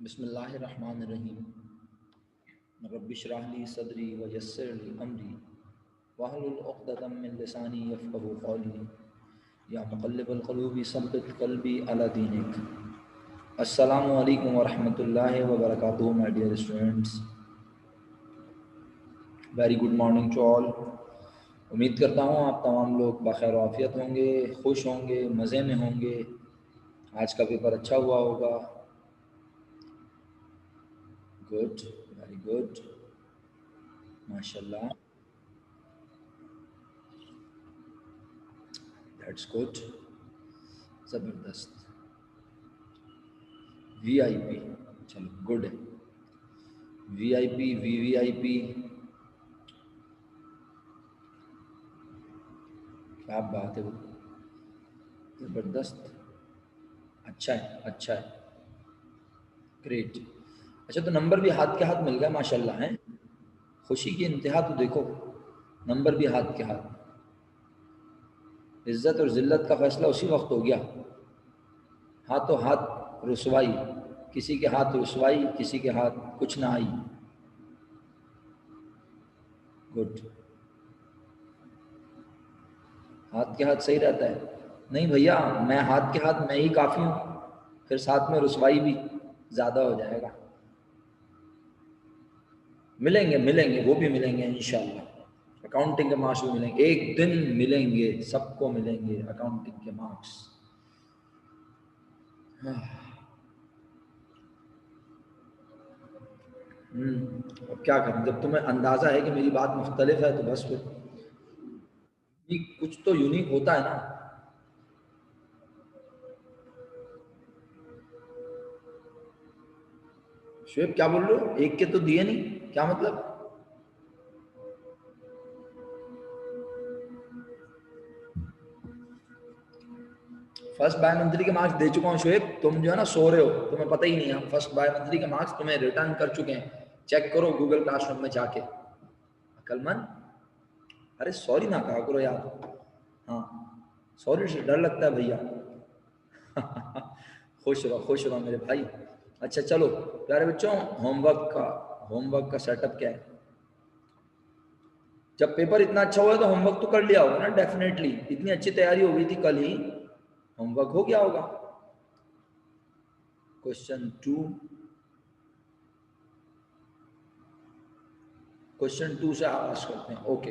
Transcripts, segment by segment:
बिस्मिल्लाहिर्रहमानिर्रहीम। रब्बिश्रह ली सदरी व यस्सिर ली अमरी वहलुल उक़दतम मिन लिसानी यफ़क़हू क़ौली या मुक़ल्लिबल क़ुलूबि सब्बित क़ल्बी अला दीनिक। अस्सलामु अलैकुम व रहमतुल्लाहि व बरकातुहू my dear students. Very good morning to all. उम्मीद करता हूँ आप तमाम लोग बख़ैर आफ़ियत होंगे, खुश होंगे, मज़े में होंगे। आज का पेपर अच्छा हुआ होगा। गुड, वेरी गुड, माशाल्लाह, दैट्स गुड, ज़बरदस्त। वीआईपी, चलो गुड है। वीआईपी, वीवीआईपी, क्या बात है, वो ज़बरदस्त, अच्छा है, अच्छा है, ग्रेट। अच्छा, तो नंबर भी हाथ के हाथ मिल गया माशाल्लाह है। खुशी की इंतहा तो देखो, नंबर भी हाथ के हाथ। इज्जत और जिल्लत का फैसला उसी वक्त हो गया। हाथों हाथ रुसवाई, किसी के हाथ रुसवाई, किसी के हाथ कुछ ना आई। गुड, हाथ के हाथ सही रहता है। नहीं भैया, मैं हाथ के हाथ मैं ही काफ़ी हूँ, फिर साथ में रुसवाई भी ज़्यादा हो जाएगा। मिलेंगे मिलेंगे, वो भी मिलेंगे इंशाल्लाह। अकाउंटिंग के मार्क्स भी मिलेंगे, एक दिन मिलेंगे, सबको मिलेंगे अकाउंटिंग के मार्क्स। अब क्या करें, जब तुम्हें अंदाज़ा है कि मेरी बात मुख्तलिफ है तो बस फिर कुछ तो यूनिक होता है ना। शुएब क्या बोल रहे हो, एक के तो दिए नहीं, क्या मतलब? फर्स्ट बायोमेट्री के मार्क्स दे चुका हूँ शुएब, तुम जो है ना सो रहे हो, तुम्हें पता ही नहीं है। हम फर्स्ट बायोमेट्री के मार्क्स तुम्हें रिटर्न कर चुके हैं, चेक करो गूगल क्लासरूम में जाके। अकलमंद, अरे सॉरी ना कहा करो यार। हाँ, सॉरी से डर लगता है भैया। खुश रहो मेरे भाई। अच्छा चलो प्यारे बच्चों, होमवर्क का सेटअप क्या है? जब पेपर इतना अच्छा हुआ तो होमवर्क तो कर लिया होगा ना डेफिनेटली। इतनी अच्छी तैयारी हो गई थी कल ही, होमवर्क हो गया होगा। क्वेश्चन टू से आगाज करते हैं। ओके,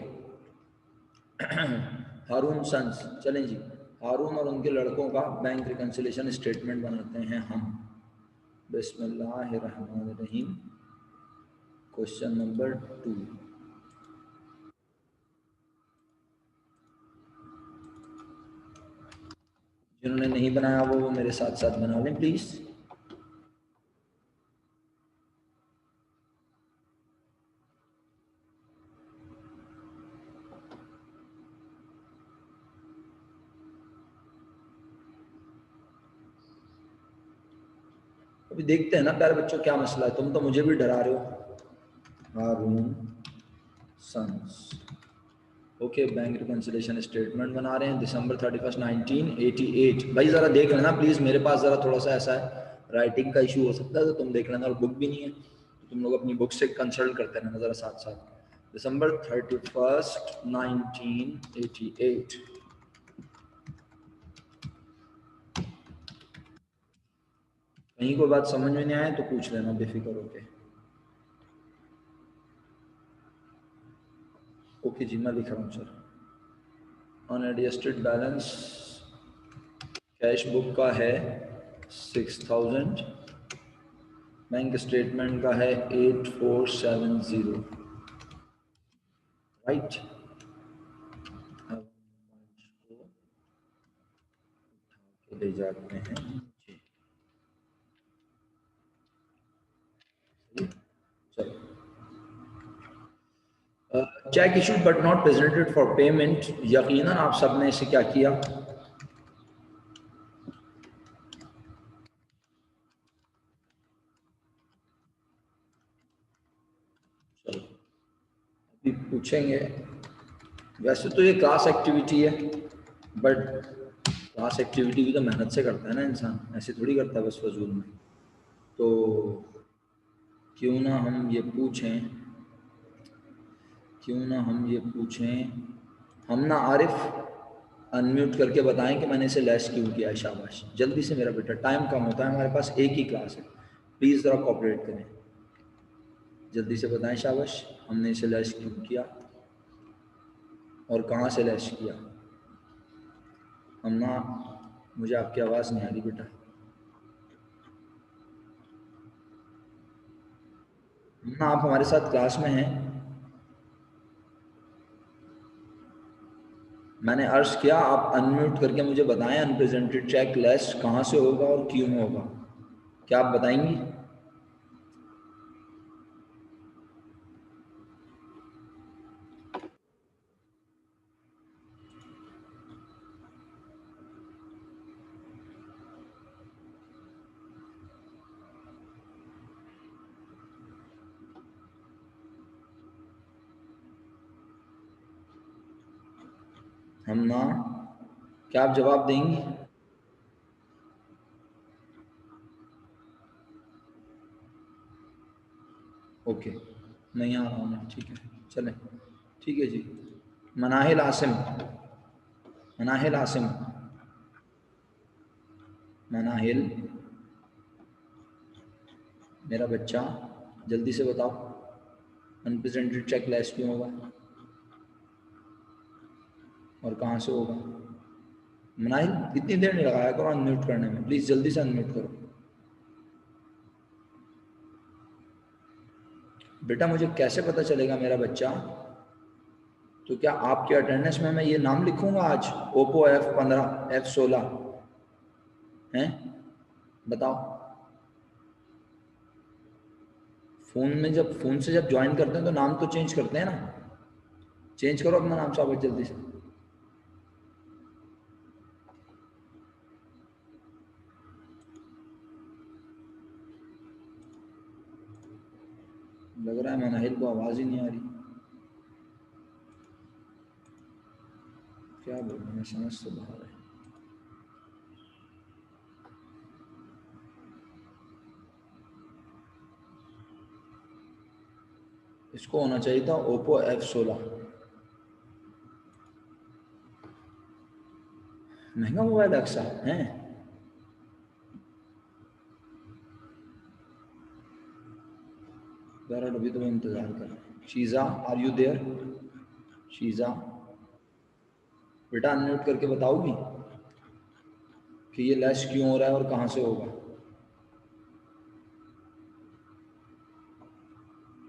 हारून सन्स, चलें जी। हारून और उनके लड़कों का बैंक रिकन्सिलेशन स्टेटमेंट बनाते हैं हम। बिस्मिल्लाहिर्रहमानिर्रहीम। Question number 2। जिन्होंने नहीं बनाया वो मेरे साथ साथ बना लें प्लीज़। अभी देखते हैं ना प्यारे बच्चों क्या मसला है, तुम तो मुझे भी डरा रहे हो। Haroon sons, okay, bank reconciliation statement बना रहे हैं दिसंबर 31 1988। भाई ज़रा देख लेना प्लीज़, मेरे पास ज़रा थोड़ा सा ऐसा है, राइटिंग का इशू हो सकता है, तो तुम देख लेना। और बुक भी नहीं है तो तुम लोग अपनी बुक से कंसल्ट करते रहना ज़रा साथ साथ। दिसंबर 31 1988। कहीं कोई बात समझ में नहीं आए तो पूछ लेना बेफिक्र होके। ओके जी, मैं लिख रहा हूँ sir. Unadjusted balance cash book का है 6000, बैंक स्टेटमेंट का है 8470, राइट। ले जाते हैं चलो। Check issued but not presented for payment, यकीनन आप सबने इसे क्या किया? चलो अभी पूछेंगे। वैसे तो ये क्लास एक्टिविटी है, बट क्लास एक्टिविटी भी तो मेहनत से करता है ना इंसान, ऐसे थोड़ी करता है बस फजूल में। तो क्यों ना हम ये पूछें, हम ना आरिफ अनम्यूट करके बताएं कि मैंने इसे लेस क्यों किया है। शाबाश, जल्दी से मेरा बेटा, टाइम कम होता है, हमारे पास एक ही क्लास है, प्लीज़ ज़रा कोऑपरेट करें, जल्दी से बताएं। शाबाश, हमने इसे लेस क्यों किया और कहाँ से लेस किया। हम ना, मुझे आपकी आवाज़ नहीं आ रही बेटा। ना आप हमारे साथ क्लास में हैं? मैंने अर्ज किया, आप अनम्यूट करके मुझे बताएं अनप्रेजेंटेड चेक लेस कहाँ से होगा और क्यों होगा, क्या आप बताएंगी? हम ना, क्या आप जवाब देंगी? ओके, नहीं आ रहा हूँ मैं, ठीक है, चलें, ठीक है जी। मनाहिल आसिम, मनाहिल आसिम, मनाहिल मेरा बच्चा, जल्दी से बताओ अनप्रेजेंटेड चेक लेस क्यों होगा और कहाँ से होगा। मनाहिल, इतनी देर नहीं लगाया करो अनम्यूट करने में, प्लीज़ जल्दी से अनम्यूट करो। बेटा मुझे कैसे पता चलेगा मेरा बच्चा? तो क्या आपके अटेंडेंस में मैं ये नाम लिखूंगा आज, ओप्पो F15 F16 हैं? बताओ। फ़ोन में जब, फ़ोन से जब ज्वाइन करते हैं तो नाम तो चेंज करते हैं ना, चेंज करो अपना नाम शाबाश जल्दी से। लग रहा है मनाहिल को आवाज़ ही नहीं आ रही, क्या बोलूँ मैं, समझ से बाहर है। इसको होना चाहिए था ओप्पो F16, महंगा मोबाइल अक्सा है। यार अभी तो मैं इंतज़ार कर रहा हूँ। Sheeza, are you there? Sheeza बेटा अनम्यूट करके बताओगी कि ये लेस क्यों हो रहा है और कहाँ से होगा।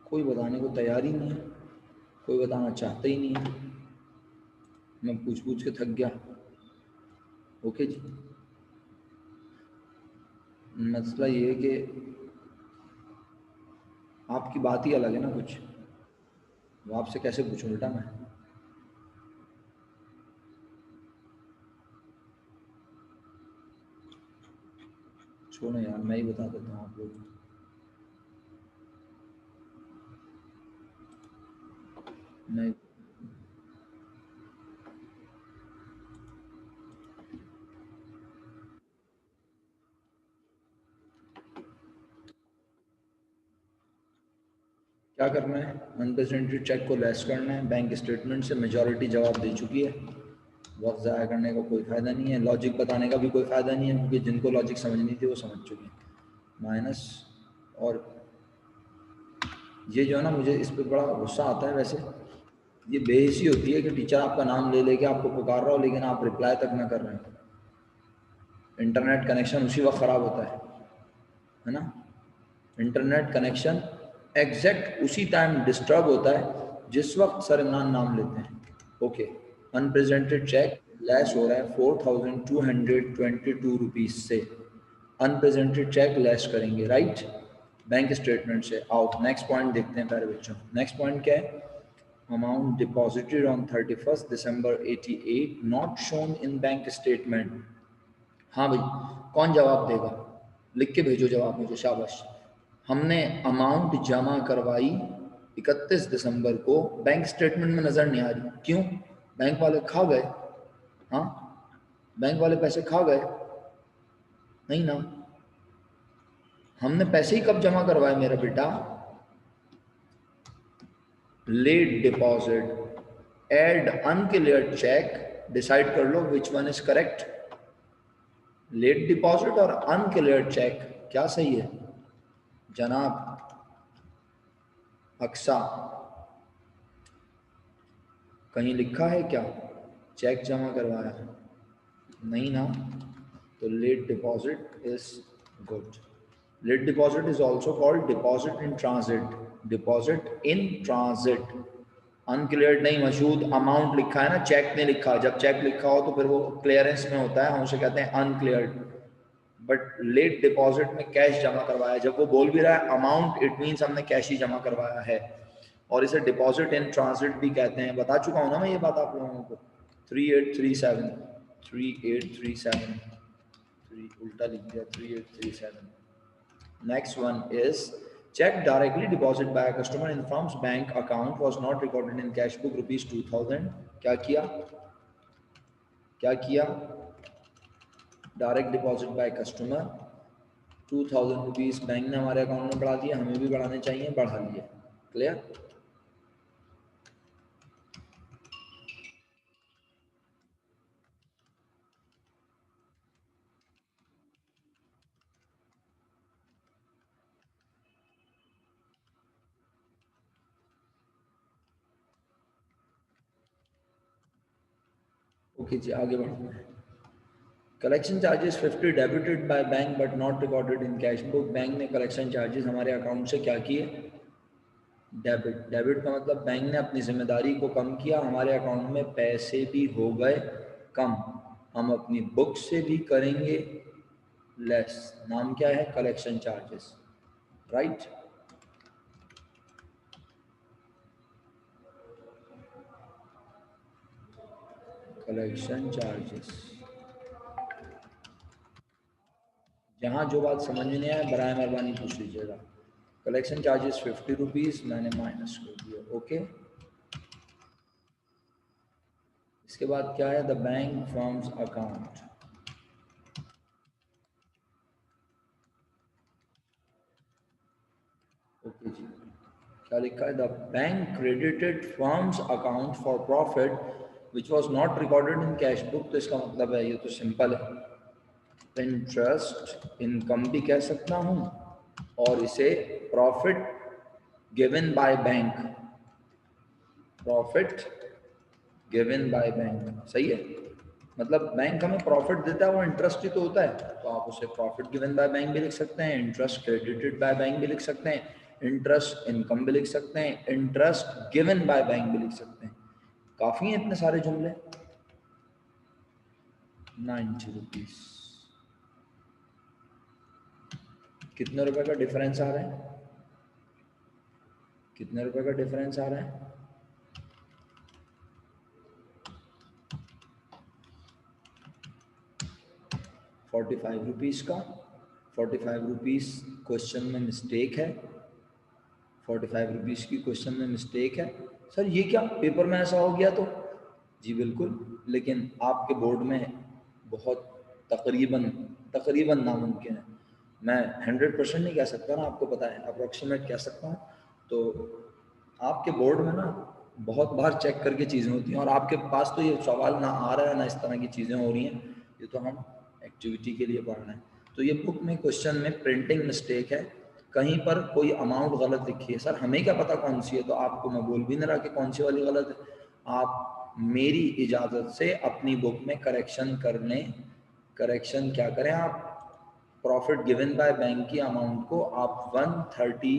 कोई बताने को तैयार ही नहीं है, कोई बताना चाहता ही नहीं है, मैं पूछ पूछ के थक गया। ओके जी, मसला ये है कि आपकी बात ही अलग है ना कुछ, वो आपसे कैसे पूछूं बेटा मैं। छोड़ो यार, मैं ही बता देता हूँ आप लोग। मैं क्या करना है, अनप्रेजेंटेड चेक को लेस करना है। बैंक स्टेटमेंट से मेजॉरिटी जवाब दे चुकी है, वक्त ज़ाया करने का कोई फ़ायदा नहीं है, लॉजिक बताने का भी कोई फ़ायदा नहीं है, क्योंकि जिनको लॉजिक समझनी थी वो समझ चुके हैं। माइनस, और ये जो है ना, मुझे इस पर बड़ा गुस्सा आता है वैसे, ये बेहिसी होती है कि टीचर आपका नाम ले लेके आपको पुकार रहा हो लेकिन आप रिप्लाई तक ना कर रहे हैं। इंटरनेट कनेक्शन उसी वक्त ख़राब होता है ना, इंटरनेट कनेक्शन एग्जैक्ट उसी टाइम डिस्टर्ब होता है जिस वक्त सर इमरान नाम लेते हैं। ओके, अनप्रेजेंटेड चेक लेस हो रहा है 4222 रुपीज़ से, अनप्रेजेंटेड चेक लेस करेंगे राइट, बैंक स्टेटमेंट से। आओ नेक्स्ट पॉइंट देखते हैं प्यारे बच्चों। नेक्स्ट पॉइंट क्या है, amount deposited on 31st December 88 not shown in bank statement. हाँ भाई, कौन जवाब देगा, लिख के भेजो जवाब मुझे, शाबाश। हमने अमाउंट जमा करवाई 31 दिसंबर को, बैंक स्टेटमेंट में नज़र नहीं आ रही, क्यों? बैंक वाले खा गए? हाँ, बैंक वाले पैसे खा गए? नहीं ना, हमने पैसे ही कब जमा करवाए मेरा बेटा? Late deposit, add uncleared cheque, decide कर लो which one is correct, late deposit और अनक्लियर्ड चेक, क्या सही है जनाब अक्सा? कहीं लिखा है क्या चेक जमा करवाया? नहीं ना, तो late deposit is good. Late deposit is also called deposit in transit, deposit in transit. Uncleared नहीं, मशहूद अमाउंट लिखा है ना, चेक नहीं लिखा। जब चेक लिखा हो तो फिर वो क्लियरेंस में होता है, हम उसे कहते हैं अनक्लियर्ड। बट लेट डिपॉजिट में कैश जमा करवाया, जब वो बोल भी रहा है अमाउंट, इट मीन्स हमने कैश ही जमा करवाया है, और इसे डिपॉजिट इन ट्रांजिट भी कहते हैं। बता चुका हूँ ना मैं ये बात आप लोगों को। 3837 3837 उल्टा लिख दिया 3837। Next one is check directly deposit by a customer in firm's bank account was not recorded in cash book rupees 2000। क्या किया? क्या किया? Direct deposit by customer 2000 rupees bank ने हमारे अकाउंट में बढ़ा दिया, हमें भी बढ़ाने चाहिए, बढ़ा लिया। क्लियर? ओके जी, आगे बढ़ते हैं। Collection charges 50 debited by bank but not recorded in cash book. Bank ने कलेक्शन चार्जेस हमारे अकाउंट से क्या किए? डेबिट। डेबिट का मतलब बैंक ने अपनी जिम्मेदारी को कम किया, हमारे अकाउंट में पैसे भी हो गए कम। हम अपनी बुक से भी करेंगे लेस। नाम क्या है? Collection charges, right? Collection charges. जहाँ जो बात समझ में नहीं आए बराए मेहरबानी पूछ लीजिएगा। कलेक्शन चार्जेस 50 रुपीज़ मैंने माइनस कर दिया। ओके, इसके बाद क्या है? The bank firm's account. Okay जी, क्या लिखा है? The bank credited firm's account for profit which was not recorded in cash book. तो इसका मतलब है, ये तो सिंपल है, इंटरेस्ट इनकम भी कह सकता हूँ, और इसे profit given by bank, profit given by bank, सही है। मतलब बैंक हमें प्रॉफिट देता है, वो इंटरेस्ट ही तो होता है, तो आप उसे प्रॉफिट गिवन बाय बैंक भी लिख सकते हैं, इंटरेस्ट क्रेडिटेड बाय बैंक भी लिख सकते हैं, इंटरेस्ट इनकम भी लिख सकते हैं, इंटरेस्ट गिवन बाय बैंक भी लिख सकते हैं। काफ़ी हैं इतने सारे जुमले। 90 रुपीज़। कितने रुपए का डिफरेंस आ रहा है? कितने रुपए का डिफरेंस आ रहा है? 45 रुपीज़ का। 45 रुपीज़ क्वेश्चन में मिस्टेक है, 45 रुपीज़ की क्वेश्चन में मिस्टेक है। सर ये क्या पेपर में ऐसा हो गया तो? जी बिल्कुल, लेकिन आपके बोर्ड में बहुत तकरीबन तकरीबन नामुमकिन है। मैं 100% नहीं कह सकता ना, आपको पता है, अप्रोक्सीमेट कह सकता हूँ। तो आपके बोर्ड में ना बहुत बार चेक करके चीज़ें होती हैं, और आपके पास तो ये सवाल ना आ रहा है ना इस तरह की चीज़ें हो रही हैं, ये तो हम एक्टिविटी के लिए पढ़ रहे हैं। तो ये बुक में क्वेश्चन में प्रिंटिंग मिस्टेक है, कहीं पर कोई अमाउंट गलत लिखी है। सर हमें क्या पता कौन सी है, तो आपको मैं बोल भी नहीं रहा कि कौन सी वाली गलत है। आप मेरी इजाज़त से अपनी बुक में करेक्शन कर लें। करेक्शन क्या करें आप? प्रॉफिट गिवन बाय बैंक की अमाउंट को आप 130,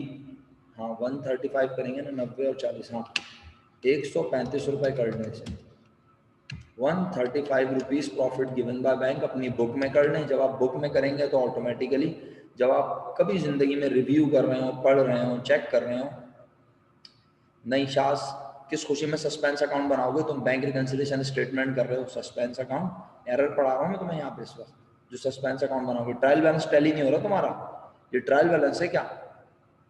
हाँ 135 करेंगे ना, 90 और 40, हाँ 135 रुपये कर लें इसे। 135 rupees profit given by bank अपनी बुक में कर लें। जब आप बुक में करेंगे तो ऑटोमेटिकली जब आप कभी ज़िंदगी में रिव्यू कर रहे हो, पढ़ रहे हो, चेक कर रहे हो, नहीं शास किस खुशी में सस्पेंस अकाउंट बनाओगे तुम? बैंक रिकंसिलिएशन स्टेटमेंट कर रहे हो, सस्पेंस अकाउंट, एरर पढ़ा रहा हूँ मैं तुम्हें यहाँ पे इस वक्त। जो सस्पेंस अकाउंट बनाओगे, ट्रायल बैलेंस टैली नहीं हो रहा तुम्हारा, ये ट्रायल बैलेंस है क्या?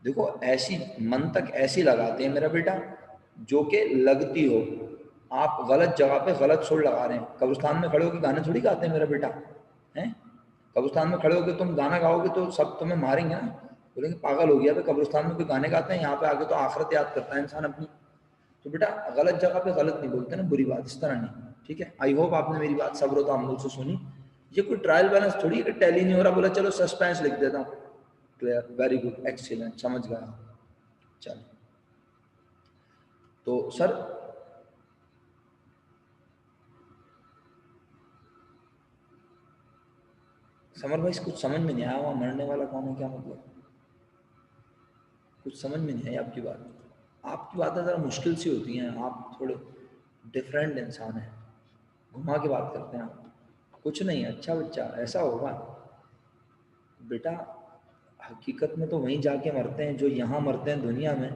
देखो ऐसी मंतक ऐसी लगाते हैं मेरा बेटा जो कि लगती हो। आप गलत जगह पे गलत सुर लगा रहे हैं। कब्रिस्तान में खड़े होकर गाने थोड़ी गाते हैं मेरा बेटा, हैं? कब्रिस्तान में खड़े होकर तुम गाना गाओगे तो सब तुम्हें मारेंगे ना। बोलेंगे पागल हो गया, कब्रिस्तान में कोई गाने गाते हैं, यहाँ पे आके तो आखिरत याद करता है इंसान अपनी। तो बेटा गलत जगह पे गलत नहीं बोलते ना, बुरी बात इस तरह नहीं, ठीक है। आई होप आपने मेरी बात सब्र तो अमल से सुनी। ये कोई ट्रायल बैलेंस थोड़ी है कि टैली नहीं हो रहा, बोला चलो सस्पेंस लिख देता हूँ। क्लियर, वेरी गुड, एक्सीलेंट, समझ गया। चलो तो सर समर भाई कुछ समझ में नहीं आया, वहाँ मरने वाला कौन है, क्या मतलब, कुछ समझ में नहीं आई आपकी बात। आपकी बातें ज़रा मुश्किल सी होती हैं, आप थोड़े डिफरेंट इंसान हैं, घुमा के बात करते हैं आप। कुछ नहीं, अच्छा बच्चा ऐसा होगा बेटा, हकीकत में तो वहीं जाके मरते हैं जो यहाँ मरते हैं दुनिया में।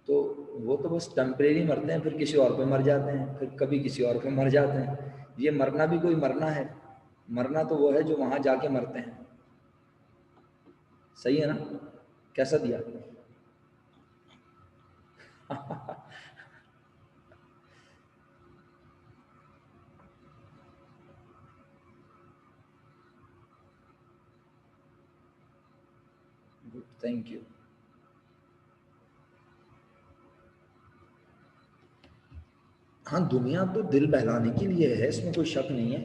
तो वो तो बस टेम्परेरी मरते हैं, फिर किसी और पे मर जाते हैं, फिर कभी किसी और पे मर जाते हैं। ये मरना भी कोई मरना है, मरना तो वो है जो वहाँ जाके मरते हैं। सही है ना, कैसा दिया? Good, thank you. हाँ, दुनिया तो दिल बहलाने के लिए है, इसमें कोई शक नहीं है,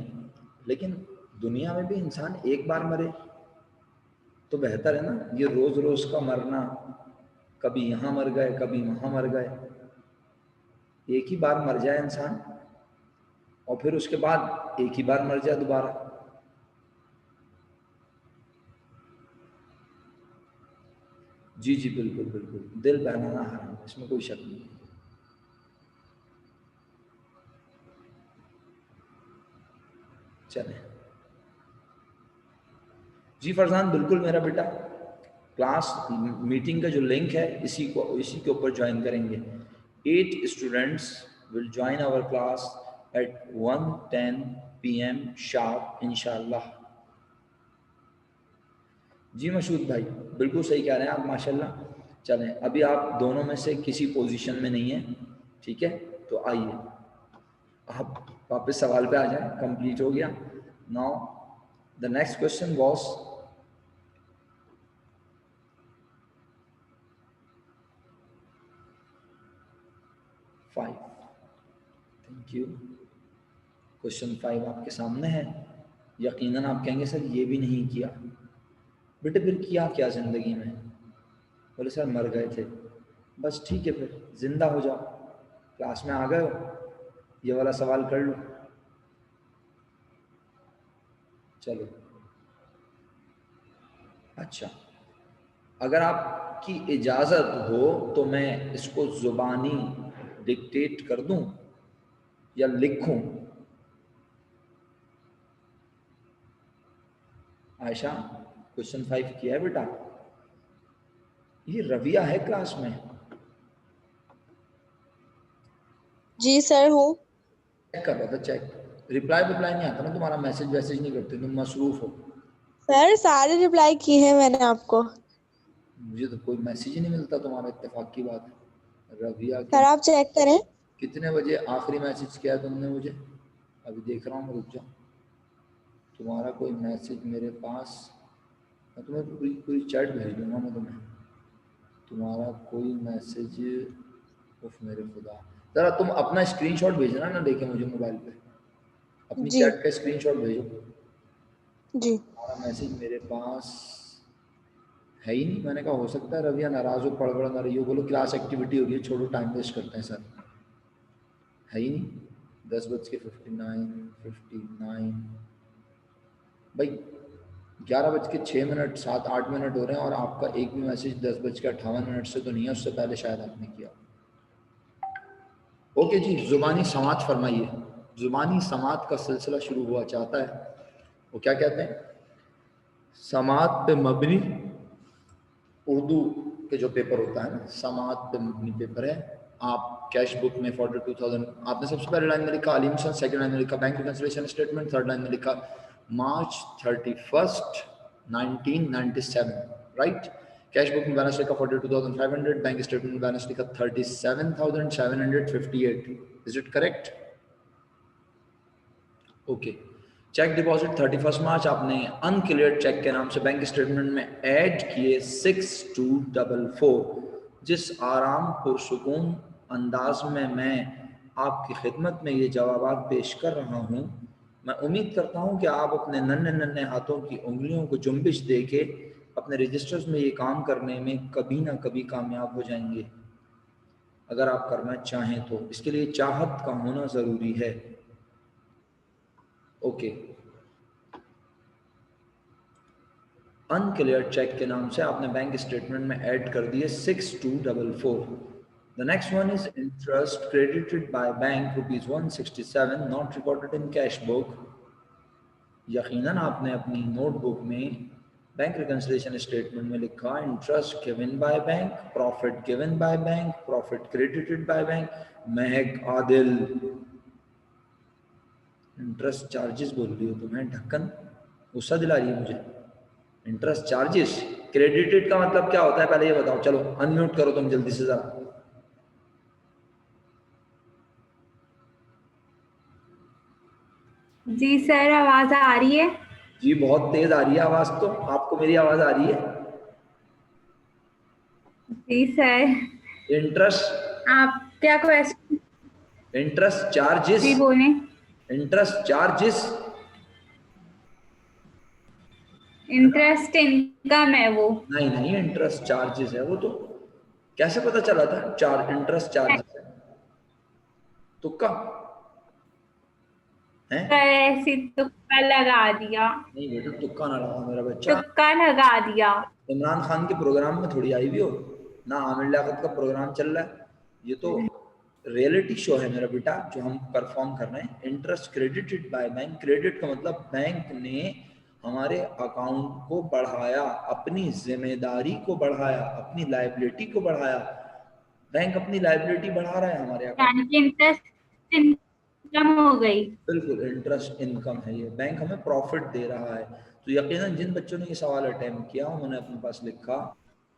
लेकिन दुनिया में भी इंसान एक बार मरे तो बेहतर है ना। ये रोज रोज का मरना, कभी यहाँ मर गए कभी वहाँ मर गए, एक ही बार मर जाए इंसान और फिर उसके बाद एक ही बार मर जाए दोबारा। जी जी बिल्कुल बिल्कुल, दिल बहलाना हराम, इसमें कोई शक नहीं। चले जी फरजान, बिल्कुल मेरा बेटा, क्लास मीटिंग का जो लिंक है इसी के ऊपर ज्वाइन करेंगे। 8 students will join our class at 1:10 PM sharp इंशाल्लाह। जी मशहूद भाई, बिल्कुल सही कह रहे हैं आप, माशाल्लाह। चलें, अभी आप दोनों में से किसी पोजीशन में नहीं है, ठीक है, तो आइए आप वापस सवाल पे आ जाएं, कंप्लीट हो गया। Now the next question was, five, thank you. Question 5 आपके सामने है। यकीनन आप कहेंगे सर ये भी नहीं किया। बेटे फिर किया क्या ज़िंदगी में? बोले सर मर गए थे। बस ठीक है, फिर जिंदा हो जाओ, क्लास में आ गए हो, ये वाला सवाल कर लो। चलो अच्छा, अगर आपकी इजाज़त हो तो मैं इसको ज़ुबानी डिक्टेट कर दूं या लिखूं? आयशा, क्वेश्चन 5 किया है बेटा? ये रविया है क्लास में? जी सर हूँ। चेक कर रहा था, चेक। रिप्लाई नहीं आता ना तुम्हारा, मैसेज वैसेज नहीं करते तुम, मसरूफ हो। सर सारे रिप्लाई किए हैं मैंने आपको। मुझे तो कोई मैसेज ही नहीं मिलता तुम्हारा, इत्तेफाक की बात है। रविया के सर आप चेक करें। कितने बजे आखिरी मैसेज किया तुमने मुझे? अभी देख रहा हूँ, रुक जाओ। तुम्हारा कोई मैसेज मेरे पास, मैं तुम्हें पूरी पूरी चैट भेज दूंगा मैं तुम्हें, तुम्हारा कोई मैसेज। उफ मेरे खुदा, ज़रा तुम अपना स्क्रीनशॉट भेजना ना लेके मुझे मोबाइल पे, अपनी जी चैट का स्क्रीनशॉट भेजो। जी। तुम्हारा मैसेज मेरे पास है ही नहीं। मैंने कहा हो सकता है रविया नाराज़ हो, पढ़ ना रही हो, बोलो क्लास एक्टिविटी हो रही है, छोड़ो टाइम वेस्ट करते हैं सर। है ही नहीं। 10:59 भाई, 11:06, 7-8 मिनट हो रहे हैं और आपका एक भी मैसेज 10:58 से तो नहीं है, उससे पहले शायद आपने किया। ओके जी, ज़ुबानी समात फरमाइए। ज़ुबानी समात का सिलसिला शुरू हुआ चाहता है। वो क्या कहते हैं? समात पे मबनी उर्दू के जो पेपर होता है ना, समात पे मबनी पेपर है। आप कैश बुक में 42,000, आपने सबसे पहले लाइन में लिखा अलीम सन, सेकंड लाइन में लिखा bank reconciliation statement, third line में लिखा March 31st 1997, right. Cash book में बैलेंस लिखा 42,500, बैंक स्टेटमेंट में बैलेंस लिखा 37,758। Is it correct? Okay, cheque deposit 31 March आपने अनक्लियर्ड चेक के नाम से बैंक स्टेटमेंट में ऐड किए 6244। जिस आराम पुरसुकून अंदाज में मैं आपकी खिदमत में ये जवाबात पेश कर रहा हूँ, मैं उम्मीद करता हूँ कि आप अपने नन्हे नन्हे हाथों की उंगलियों को जुम्बिश दे के अपने रजिस्टर्स में ये काम करने में कभी ना कभी कामयाब हो जाएंगे, अगर आप करना चाहें तो। इसके लिए चाहत का होना ज़रूरी है। ओके, अनक्लियर चेक के नाम से आपने बैंक स्टेटमेंट में ऐड कर दिए 6244। The next one is interest credited by bank ₹167 not recorded in cash book. यकीनन आपने अपनी नोटबुक में बैंक रिकंसिलिएशन स्टेटमेंट में लिखा interest given by bank, profit given by bank, profit credited by bank. Mahak Adil, interest charges बोल रही हो तुम्हें, ढक्कन गुस्सा दिला रही है मुझे। इंटरेस्ट चार्जेस क्रेडिटेड का मतलब क्या होता है पहले ये बताओ। चलो अनम्यूट करो तुम जल्दी से जरा। जी सर, आवाज आ रही है? जी बहुत तेज आ रही है आवाज। तो आपको मेरी आवाज आ रही है? जी सर। इंटरेस्ट, आप क्या क्वेश्चन? इंटरेस्ट चार्जेस, जी बोले। इंटरेस्ट चार्जेस, इंटरेस्ट इनकम है वो। नहीं नहीं इंटरेस्ट चार्जेस है वो। तो कैसे पता चला था इंटरेस्ट चार्जेस है? तुक्का है? सर ऐसी तुक्का लगा दिया। नहीं बेटा तुक्का ना लगाओ मेरा बच्चा। तुक्का लगा दिया। इमरान खान के प्रोग्राम में थोड़ी आई भी हो ना, आमिर लियाकत का प्रोग्राम चल रहा है। ये तो रियलिटी शो है मेरा बेटा जो हम परफॉर्म कर रहे हैं। Interest credited by bank, credit का मतलब बैंक ने हमारे अकाउंट को बढ़ाया, अपनी जिम्मेदारी को बढ़ाया, अपनी लायबिलिटी को बढ़ाया। बैंक अपनी लायबिलिटी बढ़ा रहा है हमारे अकाउंट। यानी कि इंटरेस्ट इनकम हो गई। बिल्कुल इंटरेस्ट इनकम है ये, बैंक हमें प्रॉफिट दे रहा है। तो यकीनन जिन बच्चों ने ये सवाल अटेम्प्ट किया उन्होंने अपने पास लिखा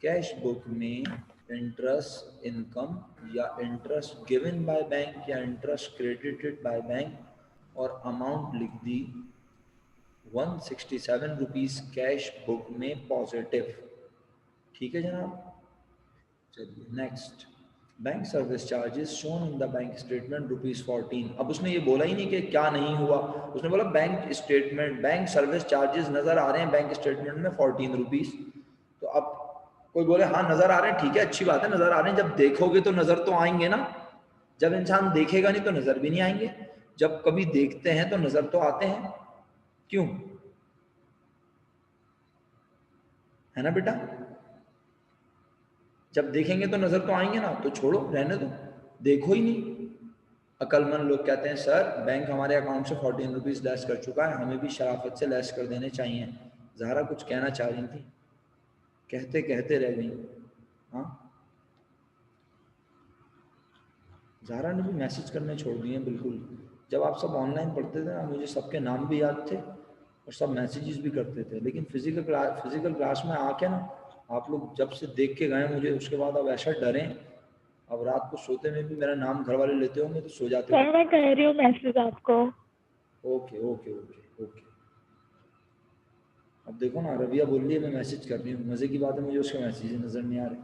कैश बुक में इंटरेस्ट इनकम या इंटरेस्ट गिवन बाय बैंक या इंटरेस्ट क्रेडिटेड बाय बैंक और अमाउंट लिख दी 167 रुपीज कैश बुक में पॉजिटिव। ठीक है जनाब, चलिए next. Bank service charges shown in the bank statement ₹14। अब उसने ये बोला ही नहीं कि क्या नहीं हुआ, उसने बोला bank statement, bank service charges नजर आ रहे हैं बैंक स्टेटमेंट में 14 रुपीज। तो अब कोई बोले हाँ नजर आ रहे हैं, ठीक है अच्छी बात है नजर आ रहे हैं, जब देखोगे तो नजर तो आएंगे ना। जब इंसान देखेगा नहीं तो नजर भी नहीं आएंगे, जब कभी देखते हैं तो नजर तो आते हैं। क्यों, है ना बेटा? जब देखेंगे तो नजर तो आएंगे ना, तो छोड़ो रहने दो, देखो ही नहीं। अक्लमंद लोग कहते हैं सर बैंक हमारे अकाउंट से 14 रुपीज लेस कर चुका है, हमें भी शराफत से लेस कर देने चाहिए। ज़हरा कुछ कहना चाह रही थी, कहते कहते रह गई। हाँ ज़हरा ने भी मैसेज करने छोड़ दिए बिल्कुल। जब आप सब ऑनलाइन पढ़ते थे ना मुझे सबके नाम भी याद थे और सब मैसेजेस भी करते थे, लेकिन फिजिकल क्लास में आके ना आप लोग जब से देख के गए मुझे उसके बाद अब ऐसा डरें। अब रात को सोते में भी मेरा नाम घर वाले लेते होंगे तो सो जाते सर मैं कह रही हूँ मैसेज आपको। Okay okay okay okay. अब देखो ना रविया बोल रही है मैं मैसेज कर रही हूँ, मजे की बात है मुझे उसके मैसेज नजर नहीं आ रहे।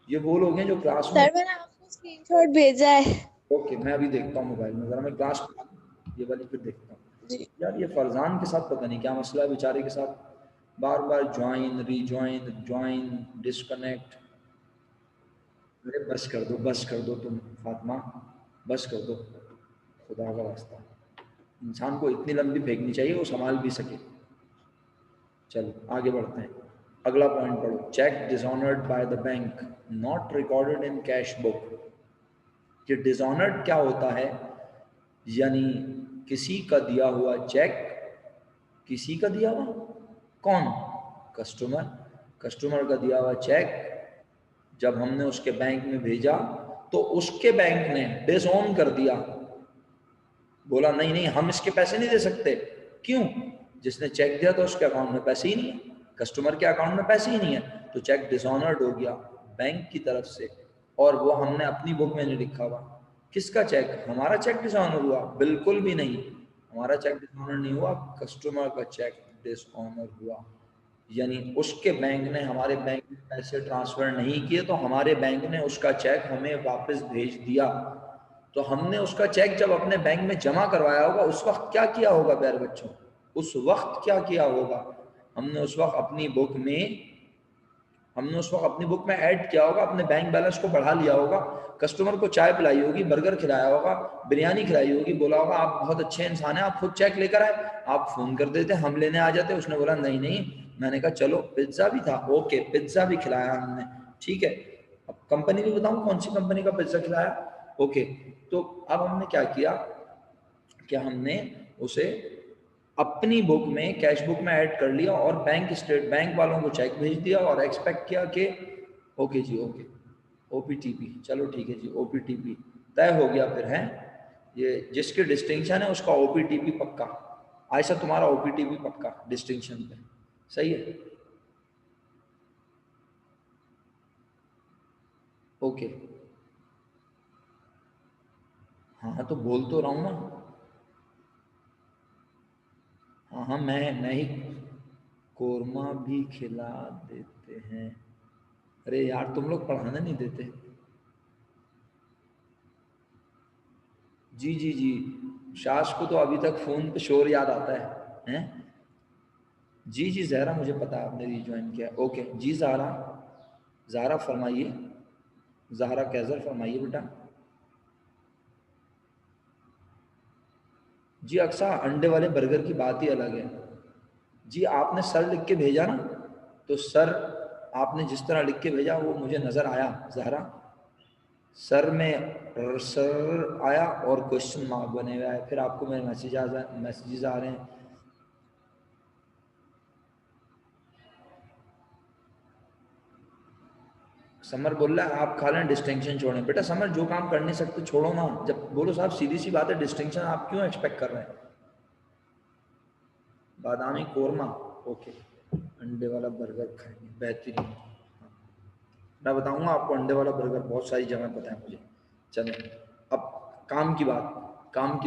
ये वो लोग हैं जो क्लास में। सर मैंने आपको स्क्रीनशॉट भेजा है। ओके मैं अभी देखता हूँ मोबाइल में, जरा मैं क्लास ये वाली फिर देखता हूँ। जी यार ये फरजान के साथ पता नहीं क्या मसला है बेचारे के साथ, बार बार ज्वाइन रीज्वाइन ज्वाइन डिस्कनेक्ट। अरे बस कर दो, बस कर दो तुम फातिमा, बस कर दो खुदा का वास्ता। इंसान को इतनी लंबी फेंकनी चाहिए वो संभाल भी सके। चलो आगे बढ़ते हैं, अगला पॉइंट पढ़ो। Cheque dishonoured by the bank not recorded in cash book. ये डिसऑनर्ड क्या होता है, यानी किसी का दिया हुआ चेक, किसी का दिया हुआ कौन, कस्टमर, कस्टमर का दिया हुआ चेक जब हमने उसके बैंक में भेजा तो उसके बैंक ने डिसऑन कर दिया, बोला नहीं नहीं हम इसके पैसे नहीं दे सकते। क्यों, जिसने चेक दिया तो उसके अकाउंट में पैसे ही नहीं है, कस्टमर के अकाउंट में पैसे ही नहीं है, तो चेक डिसऑनर्ड हो गया बैंक की तरफ से, और वो हमने अपनी बुक में नहीं लिखा हुआ। किसका चेक, हमारा चेक डिसऑनर हुआ? बिल्कुल भी नहीं, हमारा चेक डिसऑनर नहीं हुआ, कस्टमर का चेक डिसऑनर हुआ, यानी उसके बैंक ने हमारे बैंक में पैसे ट्रांसफर नहीं किए तो हमारे बैंक ने उसका चेक हमें वापस भेज दिया। तो हमने उसका चेक जब अपने बैंक में जमा करवाया होगा उस वक्त क्या किया होगा प्यारे बच्चों, उस वक्त क्या किया होगा, हमने उस वक्त अपनी बुक में ऐड किया होगा, अपने बैंक बैलेंस को बढ़ा लिया होगा, कस्टमर को चाय पिलाई होगी, बर्गर खिलाया होगा, बिरयानी खिलाई होगी, बोला होगा आप बहुत अच्छे इंसान हैं, आप खुद चेक लेकर आए, आप फोन कर देते हम लेने आ जाते। उसने बोला नहीं नहीं, मैंने कहा चलो पिज्जा भी था, ओके पिज्जा भी खिलाया हमने, ठीक है। अब कंपनी भी बताऊं कौन सी कंपनी का पिज्जा खिलाया, ओके। तो अब हमने क्या किया कि हमने उसे अपनी बुक में, कैश बुक में ऐड कर लिया और बैंक वालों को चेक भेज दिया और एक्सपेक्ट किया कि ओके जी ओके, ओपीटीपी, चलो ठीक है जी ओपीटीपी तय हो गया। फिर है ये जिसकी डिस्टिंक्शन है उसका ओपीटीपी पक्का, ऐसा तुम्हारा ओपीटीपी पक्का डिस्टिंक्शन पे, सही है, ओके। हाँ तो बोल तो रहा हूँ ना, हाँ हाँ मैं ही, कोरमा भी खिला देते हैं। अरे यार तुम लोग पढ़ाने नहीं देते। जी जी जी, शाश को तो अभी तक फोन पे शोर याद आता है हैं? जी जी जहरा मुझे पता है आपने रीज्वाइन किया, ओके जी ज़ारा, ज़ारा फरमाइए, ज़ारा कैज़र फरमाइए बेटा। जी अक्सा अंडे वाले बर्गर की बात ही अलग है जी, आपने सर लिख के भेजा ना, तो सर आपने जिस तरह लिख के भेजा वो मुझे नज़र आया ज़हरा, सर में सर आया और क्वेश्चन मार्क बने हुए आए, फिर आपको मेरे मैसेजेस आ रहे हैं। समर बोल रहा है आप खा लें डिस्टिंक्शन छोड़ें, बेटा समर जो काम कर नहीं सकते छोड़ो ना, जब बोलो साहब सीधी सी बात है, डिस्टिंक्शन आप क्यों एक्सपेक्ट कर रहे हैं। बादामी कोरमा, ओके, अंडे वाला बर्गर खाएंगे बेहतरीन, मैं बताऊंगा आपको अंडे वाला बर्गर बहुत सारी जगह पता है मुझे। चलो अब काम की बात, काम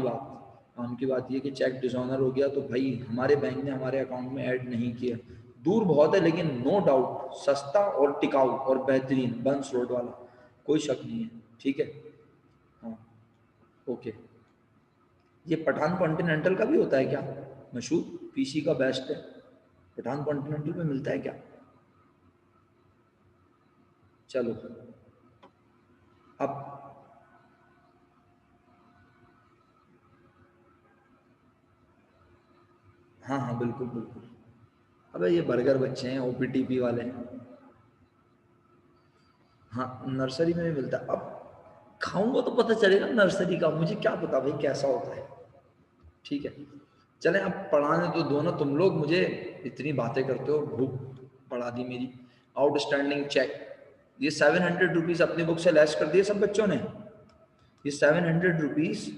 की बात ये कि चेक डिसऑनर हो गया तो भाई हमारे बैंक ने हमारे अकाउंट में ऐड नहीं किया, दूर बहुत है लेकिन नो डाउट सस्ता और टिकाऊ और बेहतरीन बंस रोड वाला, कोई शक नहीं है, ठीक है। हाँ ओके, ये पठान कॉन्टिनेंटल का भी होता है क्या, मशहूर पीसी का बेस्ट है, पठान कॉन्टिनेंटल में मिलता है क्या, चलो अब हाँ हाँ बिल्कुल बिल्कुल, अबे ये बर्गर बच्चे हैं ओपीटीपी वाले, हाँ नर्सरी में भी मिलता है, अब खाऊंगा तो पता चलेगा नर्सरी का, मुझे क्या पता भाई कैसा होता है, ठीक है। चलें अब पढ़ाने तो दो ना, तुम लोग मुझे इतनी बातें करते हो, भूख बढ़ा दी मेरी। आउटस्टैंडिंग चेक, ये 700 रुपीज़ अपनी बुक से लेस कर दिए सब बच्चों ने, ये 700 रुपीज़,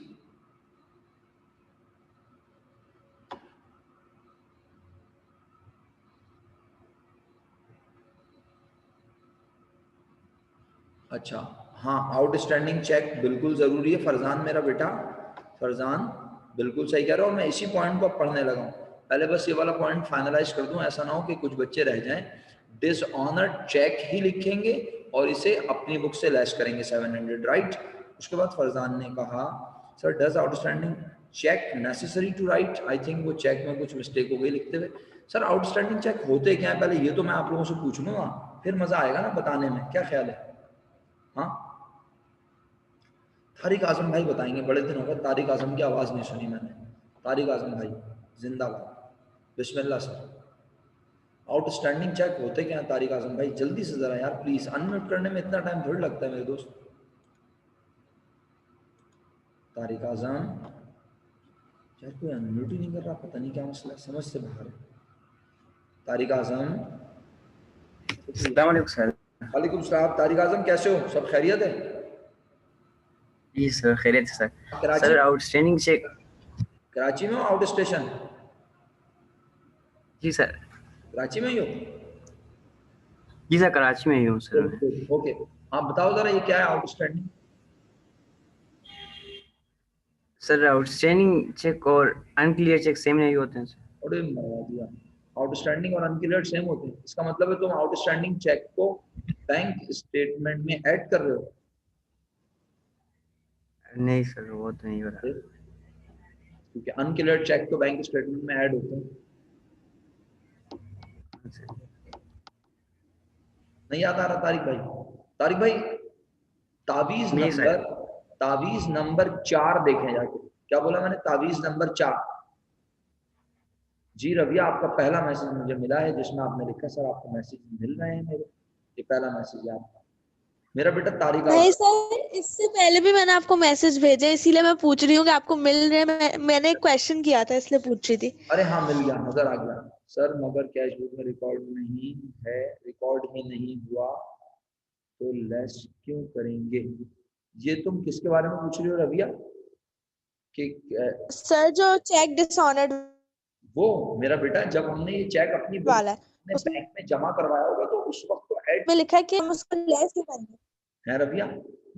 अच्छा हाँ आउटस्टैंडिंग चेक बिल्कुल ज़रूरी है, फरजान मेरा बेटा, फरजान बिल्कुल सही कह रहा हूँ, और मैं इसी पॉइंट को पढ़ने लगा हूँ, पहले बस ये वाला पॉइंट फाइनलाइज कर दूँ, ऐसा ना हो कि कुछ बच्चे रह जाएं, डिसऑनर्ड चेक ही लिखेंगे और इसे अपनी बुक से लेस करेंगे 700, राइट। उसके बाद फरजान ने कहा sir does outstanding cheque necessary to write, I think वो चेक में कुछ मिस्टेक हो गई लिखते हुए। सर आउटस्टैंडिंग चेक होते क्या है पहले ये तो मैं आप लोगों से पूछ लूँगा, फिर मज़ा आएगा ना बताने में, क्या ख्याल है। हाँ तारिक आजम भाई बताएंगे, बड़े दिन हो गए तारिक आजम की आवाज़ नहीं सुनी मैंने, तारिक आजम भाई जिंदाबाद, बिस्मिल्लाह सर। आउटस्टैंडिंग चेक होते क्या हैं तारिक आजम भाई, जल्दी से ज़रा यार प्लीज़, अनम्यूट करने में इतना टाइम थोड़ी लगता है मेरे दोस्त। तारिक आजम यार कोई अनम्यूट ही नहीं कर रहा, पता नहीं क्या मसला है, समझ से बाहर है। तारिक आजम, अस्सलाम वालेकुम सर। वालेकुम सलाम, तारिक आजम कैसे हो, सब खैरियत है। जी सर खैरियत है sir. Karachi, sir outstanding cheque, Karachi में हो आउट स्टेशन, जी सर, कराची में ही हो, जी सर कराची में ही हूँ सर मैं। ओके। आप बताओ ज़रा ये क्या है आउटस्टैंडिंग। सर आउटस्टैंडिंग चेक और अनक्लियर चेक सेम नहीं होते हैं सर। अरे मरवा दिया, आउटस्टैंडिंग और अनक्लियर्ड सेम होते हैं, इसका मतलब है तुम आउटस्टैंडिंग चेक को बैंक स्टेटमेंट में ऐड कर रहे हो। नहीं सर वो तो नहीं हो रहा। क्योंकि अनक्लियर्ड चेक तो बैंक स्टेटमेंट में ऐड होते हैं। नहीं याद आ रहा तारिक भाई? तारिक भाई नहीं सर। तावीज नंबर 4 देखें जाके। क्या बोला मैंने? तावीज नंबर 4। जी रविया, आपका पहला मैसेज मुझे मिला है जिसमें आपने लिखा सर आपको मैसेज मिल रहे हैं मेरे, ये पहला मैसेज है आपका। मेरा बेटा तारिक नहीं सर, इससे पहले भी मैंने आपको मैसेज भेजे, इसीलिए मैं पूछ रही हूँ कि आपको मिल रहे हैं। मैंने एक क्वेश्चन किया था इसलिए पूछ रही थी। अरे हाँ मिल गया, नजर आ गया सर, मगर कैश बुक में रिकॉर्ड नहीं है, रिकॉर्ड ही नहीं हुआ तो लेस क्यों करेंगे? ये तुम किसके बारे में पूछ रही हो रविया? कि सर जो चेक डिसऑनर्ड वो मेरा बेटा जब हमने ये चेक अपनी बुक वाला है, अपने उसमें बैंक में जमा करवाया होगा तो उस वक्त तो ऐड लिखा है कि हम उसको लेस क्यों करेंगे। है रविया।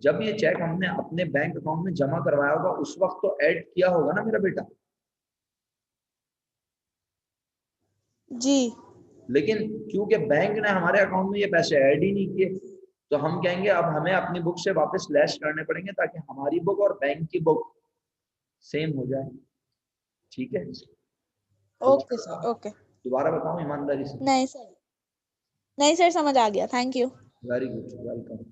जब ये चेक हमने अपने बैंक अकाउंट में जमा करवाया होगा उस वक्त तो ऐड किया होगा ना मेरा बेटा। जी लेकिन क्योंकि बैंक ने हमारे अकाउंट में ये पैसे ऐड ही नहीं किए तो हम कहेंगे अब हमें अपनी बुक से वापस लेस करने पड़ेंगे ताकि हमारी बुक और बैंक की बुक सेम हो जाए। ठीक है, ओके सर, ओके। दोबारा बताऊं ईमानदारी से? नहीं सर, नहीं सर, समझ आ गया, thank you. Very good, welcome.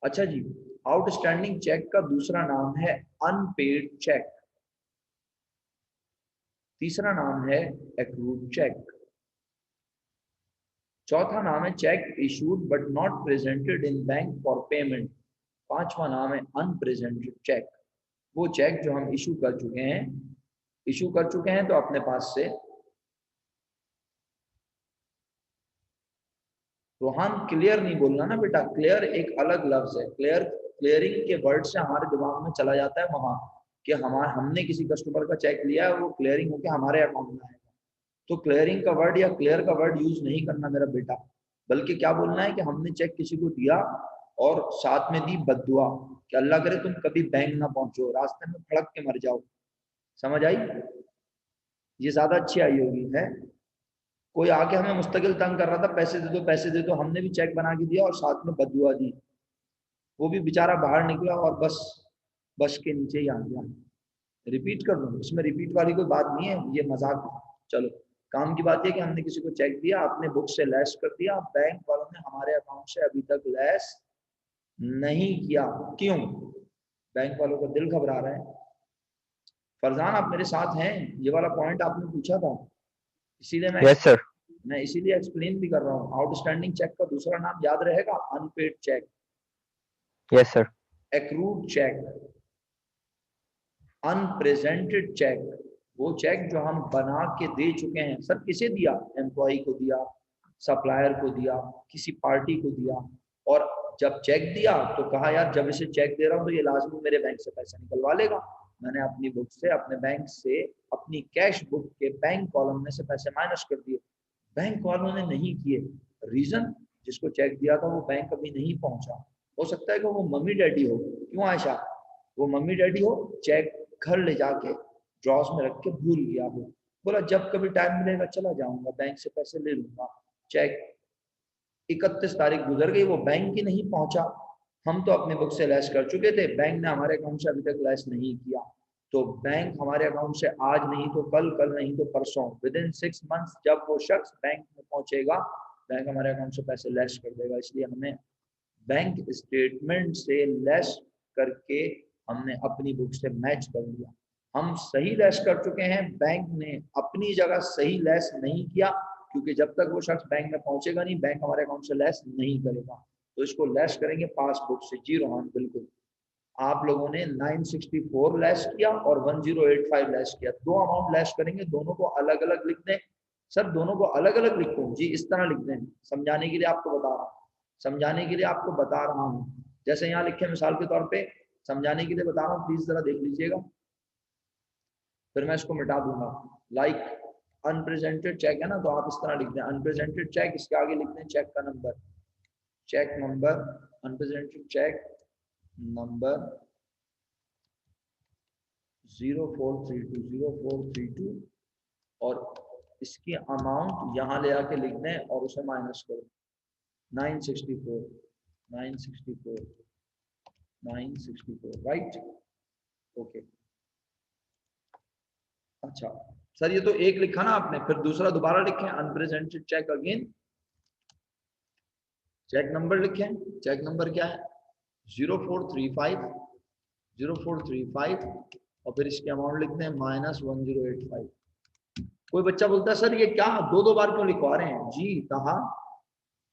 अच्छा जी, आउटस्टैंडिंग चेक का दूसरा नाम है अनपेड चेक, तीसरा नाम है एक्रूड चेक, चौथा नाम है check issued but not presented in bank for payment, पांचवा नाम है अनप्रेजेंटेड चेक। वो चेक जो हम इशू कर चुके हैं तो अपने पास से। रोहान क्लियर नहीं बोलना ना बेटा, क्लियर एक अलग लफ्ज है। क्लियरिंग के वर्ड से हमारे दिमाग में चला जाता है वहां कि हमने किसी कस्टमर का चेक लिया है वो क्लियरिंग होकर हमारे अकाउंट में आएगा। तो क्लियरिंग का वर्ड या क्लियर का वर्ड यूज नहीं करना मेरा बेटा, बल्कि क्या बोलना है कि हमने चेक किसी को दिया और साथ में दी बद्दुआ कि अल्लाह करे तुम कभी बैंक ना पहुंचो, रास्ते में फड़क के मर जाओ। समझ आई? ये ज्यादा अच्छी आई होगी है। कोई आके हमें मुस्तकिल तंग कर रहा था, पैसे दे दो पैसे दे दो, हमने भी चेक बना के दिया और साथ में बद्दुआ दी, वो भी बेचारा बाहर निकला और बस के नीचे ही आ गया। रिपीट कर दूं, इसमें रिपीट वाली कोई बात नहीं है, ये मजाक है। चलो, काम की बात है कि हमने किसी को चेक दिया, अपने बुक से लेस कर दिया, बैंक वालों ने हमारे अकाउंट से अभी तक लेस नहीं किया। क्यों? बैंक वालों का दिल घबरा रहा है। फरजान आप मेरे साथ हैं? ये वाला पॉइंट आपने पूछा था, इसीलिए यस सर। मैं इसीलिए एक्सप्लेन भी कर रहा हूँ। आउटस्टैंडिंग चेक का दूसरा नाम याद रहेगा, unpaid cheque, yes sir. Accrued cheque, unpresented cheque, वो चेक जो हम बना के दे चुके हैं। सर किसे दिया? एम्प्लॉय को दिया, सप्लायर को दिया, किसी पार्टी को दिया, और जब चेक दिया तो कहा यार जब इसे चेक दे रहा हूँ तो ये लाजमी मेरे बैंक से पैसा निकलवा लेगा। मैंने अपनी बुक से, अपने बैंक से, अपनी कैश बुक के बैंक कॉलम में से पैसे माइनस कर दिए। बैंक वालों ने नहीं किए, रीजन जिसको चेक दिया था वो बैंक अभी नहीं पहुंचा। हो सकता है कि वो मम्मी डैडी हो। क्यों आयशा? वो मम्मी डैडी हो, चेक घर ले जाके ड्रॉस में रख के भूल गया हो, बोला जब कभी टाइम मिलेगा चला जाऊंगा बैंक से पैसे ले लूंगा। चेक 31 तारीख गुजर गई, वो बैंक ही नहीं पहुंचा। हम तो अपने बुक से लेस कर चुके थे, बैंक ने हमारे अकाउंट से अभी तक लेस नहीं किया। तो बैंक हमारे अकाउंट से आज नहीं तो कल, कल नहीं तो परसों, विद इन 6 मंथ्स जब वो शख्स बैंक में पहुंचेगा, बैंक हमारे अकाउंट से पैसे लेस कर देगा। इसलिए हमें बैंक स्टेटमेंट से लेस करके हमने अपनी बुक से मैच कर लिया। हम सही लेस कर चुके हैं, बैंक ने अपनी जगह सही लेस नहीं किया, क्योंकि जब तक वो शख्स बैंक में पहुंचेगा नहीं, बैंक हमारे अकाउंट से लेस नहीं करेगा। तो इसको लेस करेंगे पासबुक से। जी रोहन बिल्कुल, आप लोगों ने 964 लेस किया और 1085 लेस किया, दो अमाउंट लेस करेंगे, दोनों को अलग अलग लिख दें। सर दोनों को अलग अलग लिखो जी, इस तरह लिख दें, समझाने के लिए आपको बता रहा हूँ, समझाने के लिए आपको बता रहा हूँ। जैसे यहाँ लिखे मिसाल के तौर पे, समझाने के लिए बता रहा हूँ, प्लीज जरा देख लीजिएगा, फिर मैं इसको मिटा दूंगा। लाइक अनप्रेजेंटेड चेक है ना, तो आप इस तरह लिख दें अनप्रेजेंटेड चेक, इसके आगे लिख दें चेक का नंबर, cheque number, unpresented cheque number 0432 और इसकी अमाउंट यहाँ ले आके लिख दें और उसे माइनस करो 964 राइट। ओके अच्छा सर ये तो एक लिखा ना आपने, फिर दूसरा दोबारा लिखें unpresented cheque again, cheque number लिखें, चेक नंबर क्या है 0435 और फिर इसकी अमाउंट लिखते हैं -1085। कोई बच्चा बोलता है सर ये क्या दो बार क्यों लिखवा रहे हैं? जी कहा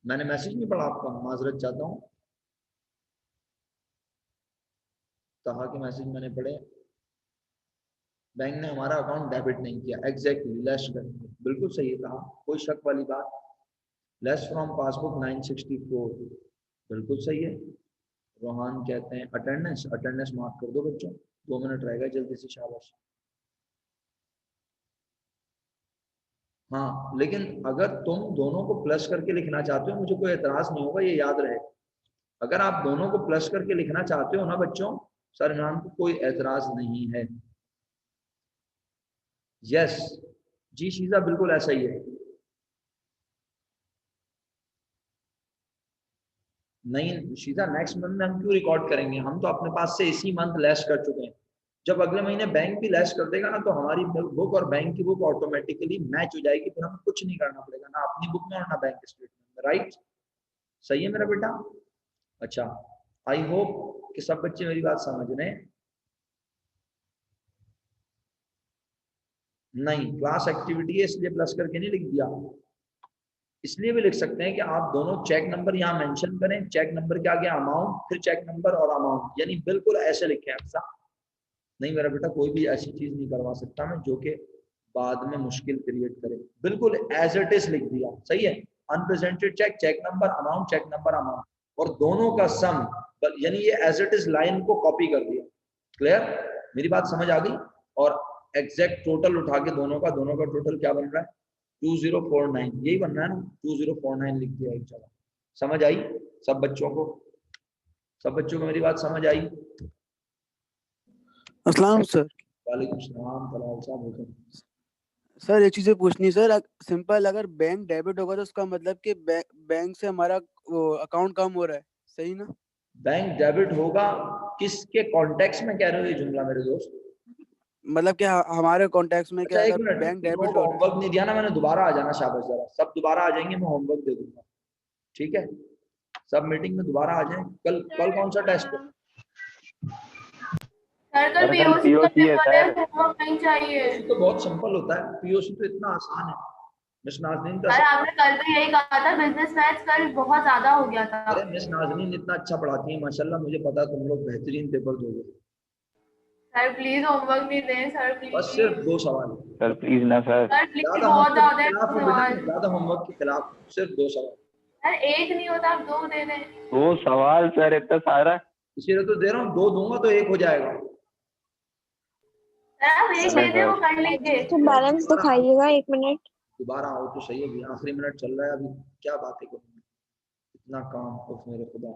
मैंने मैसेज नहीं पढ़ा आपका, माजरत चाहता हूँ, कहा कि मैसेज मैंने पढ़े, बैंक ने हमारा अकाउंट डेबिट नहीं किया, एग्जैक्टली लेस करके, बिल्कुल सही कहा, कोई शक वाली बात, लेस फ्रॉम पासबुक 964 बिल्कुल सही है। रोहान कहते हैं अटेंडेंस मार्क कर दो बच्चों, 2 मिनट रहेगा जल्दी से, शाबाश। हाँ लेकिन अगर तुम दोनों को प्लस करके लिखना चाहते हो मुझे कोई एतराज नहीं होगा, ये याद रहे, अगर आप दोनों को प्लस करके लिखना चाहते हो ना बच्चों, सर इमरान को कोई एतराज नहीं है। यस जी शीजा बिल्कुल ऐसा ही है। नहीं शीजा नेक्स्ट मंथ में हम क्यों रिकॉर्ड करेंगे, हम तो अपने पास से इसी मंथ लेस कर चुके हैं, जब अगले महीने बैंक भी लेस कर देगा ना तो हमारी बुक और बैंक की बुक ऑटोमेटिकली मैच हो जाएगी, फिर हमें कुछ नहीं करना पड़ेगा ना अपनी बुक में और ना बैंक स्टेटमेंट में, राइट। सही है मेरा बेटा। अच्छा आई होप कि सब बच्चे मेरी बात समझ रहे हैं। नहीं क्लास एक्टिविटी है इसलिए प्लस करके नहीं लिख दिया, इसलिए भी लिख सकते हैं कि आप दोनों चेक नंबर यहाँ मेंशन करें, चेक नंबर के आगे अमाउंट, फिर चेक नंबर और अमाउंट, यानी बिल्कुल ऐसे लिखें ऐसा। नहीं मेरा बेटा कोई भी ऐसी चीज नहीं करवा सकता मैं जो कि बाद में मुश्किल क्रिएट करे, बिल्कुल एज इट इज लिख दिया, सही है। Unpresented cheque, cheque number amount, cheque number amount और दोनों का सम, यानी ये एज इट इज लाइन को कॉपी कर दिया। क्लियर, मेरी बात समझ आ गई। और एग्जैक्ट टोटल उठा के दोनों का टोटल क्या बन रहा है 2049, यही बन रहा है ना, 2049 लिख दिया एक जगह। समझ आई सब बच्चों को? सब बच्चों को मेरी बात समझ आई? अस्सलाम सर। वालेकुम सलाम तलाल साहब हुक्म। सर एक चीज़ पूछनी है सर, सिंपल अगर बैंक डेबिट होगा तो उसका मतलब कि बैंक से हमारा अकाउंट कम हो रहा है, सही ना? बैंक डेबिट होगा किसके कॉन्टेक्स्ट में कह रहे हो ये जुमला मेरे दोस्त? मतलब कि हमारे कॉन्टेक्ट में अच्छा क्या एक अगर मिनट, बैंक डेबिट हो रहा है? होमवर्क नहीं दिया ना मैंने, दोबारा आ जाना शाबाश, जरा सब दोबारा आ जाएंगे, मैं होमवर्क दे दूंगा, ठीक है? सब मीटिंग में दोबारा आ जाएं। कल कौन सा टेस्ट है? सर कल पीओसी का पेपर है, होमवर्क नहीं चाहिए। तो बहुत सिंपल होता है, पीओसी तो इतना आसान है। मिस नाज़नीन का सर आपने कल भी यही कहा था, बिजनेस मैथ्स कल बहुत ज्यादा हो गया था। अरे मिस नाज़नीन इतना अच्छा पढ़ाती है माशाल्लाह, मुझे पता तुम लोग बेहतरीन पेपर दोगे। सर प्लीज होमवर्क नहीं दें सर, प्लीज। बस सिर्फ 2 सवाल सर प्लीज ना सर। सर प्लीज बहुत ज्यादा है सवाल। ज्यादा होमवर्क के खिलाफ, सिर्फ 2 सवाल। सर एक नहीं होता, आप 2 दे दें। 2 सवाल सर, इतना सारा? इसीलिए तो दे रहा हूँ, 2 दूंगा तो 1 हो जाएगा। सर आप एक दे दें, वो कर लीजिए। तो बैलेंस दिखाइएगा 1 मिनट। दोबारा आओ तो सही है, अभी आखिरी मिनट चल रहा है, अभी क्या बातें करूँ, इतना काम, उफ मेरे खुदा।